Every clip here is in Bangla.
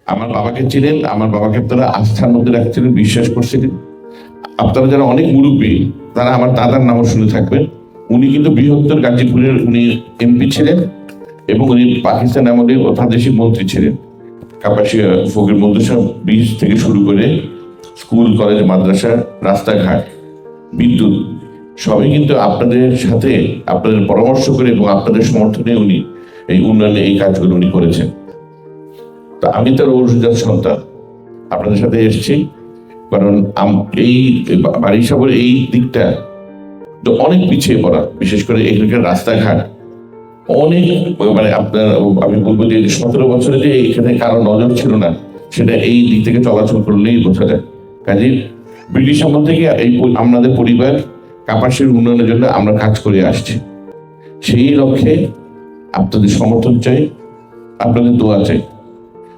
আমার বাবাকে চিনেন, আমার বাবাকে আপনারা আস্থার মধ্যে রাখছিলেন, বিশ্বাস করছিলেন। আপনারা যারা অনেক মুরব্বী তারা আমার দাদার নামও শুনে থাকবেন। উনি কিন্তু বৃহত্তর গাজীপুরের উনি এমপি ছিলেন এবং উনি পাকিস্তান আমলে অধ্যাদেশিক মন্ত্রী ছিলেন। কাপাসিয়া ফকির মন্ত্রিসভা ব্রিজ থেকে শুরু করে স্কুল, কলেজ, মাদ্রাসা, রাস্তাঘাট, বিদ্যুৎ সবই কিন্তু আপনাদের সাথে আপনাদের পরামর্শ করে এবং আপনাদের সমর্থনে উনি এই উন্নয়নে এই কাজগুলো উনি করেছেন। তা আমি তার ঔরজাত সন্তান, আপনাদের সাথে এসেছি কারণ এই বারিশাবের এই দিকটা তো অনেক পিছিয়ে পড়া, বিশেষ করে এখানকার রাস্তাঘাট অনেক মানে আপনার আমি বলবো যে 17 বছরে যে এখানে কারো নজর ছিল না সেটা এই দিক থেকে চলাচল করলেই বোঝা যায়। কাজে ব্রিটিশ আমল থেকে এই আমাদের পরিবার কাপাসিয়ার উন্নয়নের জন্য আমরা কাজ করে আসছি। সেই লক্ষ্যে আপনাদের সমর্থন চাই, আপনাদের দোয়া চাই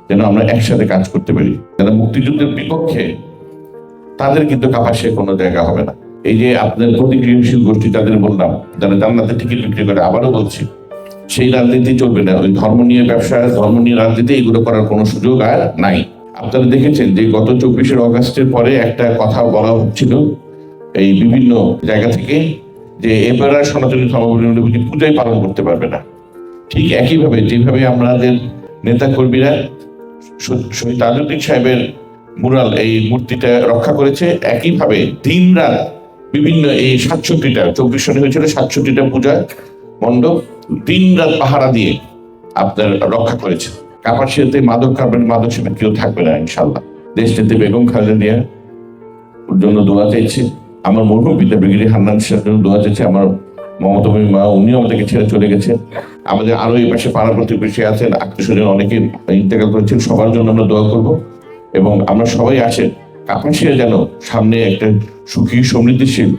যেন আমরা একসাথে কাজ করতে পারি। যারা মুক্তিযুদ্ধের বিপক্ষে তাদের কিন্তু কাপাসিয়ায় কোনো জায়গা হবে না। এই যে আপনাদের প্রতিক্রিয়াশীল গোষ্ঠী যাদের বললাম, যারা জান্নাতে টিকিট বিক্রি করে, আবারও বলছি সেই রাজনীতি চলবে না। ওই ধর্ম নিয়ে ব্যবসা, ধর্ম নিয়ে রাজনীতি এগুলো করার কোনো সুযোগ আর নাই। আপনারা দেখেছেন যে গত 24শে অগাস্টের পরে একটা কথা বলা হচ্ছিল এই বিভিন্ন জায়গা থেকে যে এবার আর সনাতনী ধর্মাবলম্বী পূজাই পালন করতে পারবে না। ঠিক একইভাবে যেভাবে আমাদের নেতা কর্মীরা শহীদ তাজউদ্দিন সাহেবের মুরাল এই মূর্তিটা রক্ষা করেছে, একইভাবে দিন রাত বিভিন্ন এই 67টা 24 সনে হয়েছিল 67টা পূজা মণ্ডপ দিন রাত পাহারা দিয়ে আপনার রক্ষা করেছে। কাপাসিয়াতে মাদক কারবারি, মাদক সেবন কেউ থাকবে না ইনশাল্লাহ। দেশ নেত্রী বেগম খালেদা জিয়ার জন্য দোয়া চাইছে, আমার মরহুম পিতা ব্রিগেডিয়ার হান্নান সাহেবের জন্য দোয়া চাইছে, আমার মমতাময়ী মা উনিও আমাদেরকে ছেড়ে চলে গেছে। আমাদের আরো এই পাশে পাড়া প্রতিবেশী আছেন, আত্মীয়স্বজন অনেকে ইন্তেকাল করেছেন, সবার জন্য আমরা দোয়া করব এবং আমরা সবাই আসেন কাপাসিয়া যেন সামনে একটা সুখী সমৃদ্ধিশীল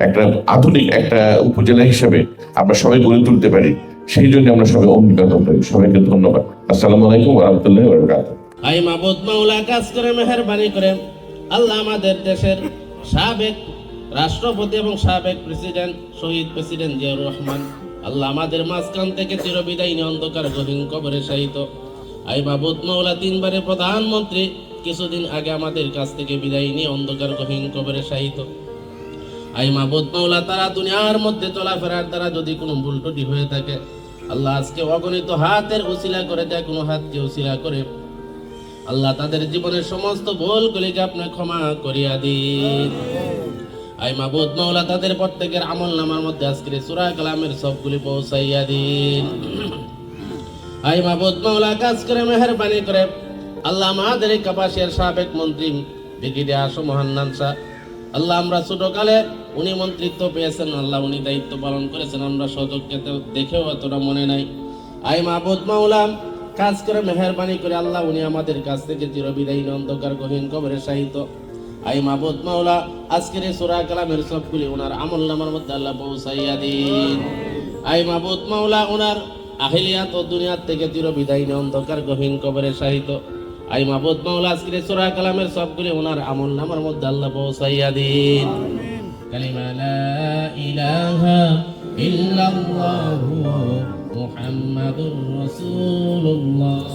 একটা আধুনিক একটা উপজেলা হিসাবে আমরা সবাই গড়ে তুলতে পারি, সেই জন্য আমরা সবাই অঙ্গীকার করি। সবাইকে ধন্যবাদ। আসসালামু আলাইকুম ওয়া রাহমাতুল্লাহি ওয়া বারাকাতুহু। আই মাবুদ মাওলা কাজ করে মেহেরবানি করে আল্লাহ আমাদের দেশের সাবেক রাষ্ট্রপতি এবং সাবেক প্রেসিডেন্ট শহীদ প্রেসিডেন্ট জিয়াউর রহমান আল্লাহ আমাদের মাঝখান থেকে চিরবিদায়ী অন্ধকার গহীন কবরে শায়িত। আই মাবুদ মাওলা 3 বারের প্রধানমন্ত্রী কিছুদিন আগে আমাদের কাছ থেকে বিদায় নিয়ে অন্ধকার গহীন কবরে শায়িত। আই মাবুদ মাওলা তারা দুনিয়ার মধ্যে চলাফেরার দ্বারা যদি কোনো ভুল ত্রুটি হয়ে থাকে আল্লাহ আজকে অগণিত হাতের উসিলা করে দেয়, কোনো হাতকে উসিলা করে আল্লাহ তাদের জীবনের সমস্ত ভুলগুলিকে আপনি ক্ষমা করিয়া দিন। আই মাবুদ মাওলা তাদের প্রত্যেকের আমল নামার মধ্যে আজকের সূরা কালামের সবগুলি পৌঁছাইয়া দিন। আই মাবুদ মাওলা কাজ করে মেহেরবানি করে আল্লাহ আমাদের কাপাসিয়ার সাবেক মন্ত্রী ব্রিগেডিয়ার আসম হান্নান শাহ আল্লাহ আমরা ছোটকালে উনি মন্ত্রিত্ব পেয়েছেন, আল্লাহ উনি দায়িত্ব পালন করেছেন, আমরা সচক্ষে দেখেও এতটা মনে নাই। আই মাবুদ মাওলা কাজ করে মেহেরবানি করে আল্লাহ উনি আমাদের কাছ থেকে চিরবিদায়ী অন্ধকার গহীন কবরে শায়িত। আই মাবুদ মাওলা আজকের এই সূরা কালামের সবগুলি ওনার আমল নামার মধ্যে আল্লাহ পৌঁছাইয়া দিন। আই মাবুদ মাওলা ওনার আহলিয়াত ও দুনিয়ার থেকে চিরবিদায়ী অন্ধকার গহীন কবরে শায়িত। আই মাবুদ মাওলা আজকের সূরা কালামের সবগুলি ওনার আমল নামার মধ্যে আল্লাহ পৌঁছাইয়া দিন। কালিমা লা ইলাহা ইল্লাল্লাহু মুহাম্মাদুর রাসূলুল্লাহ।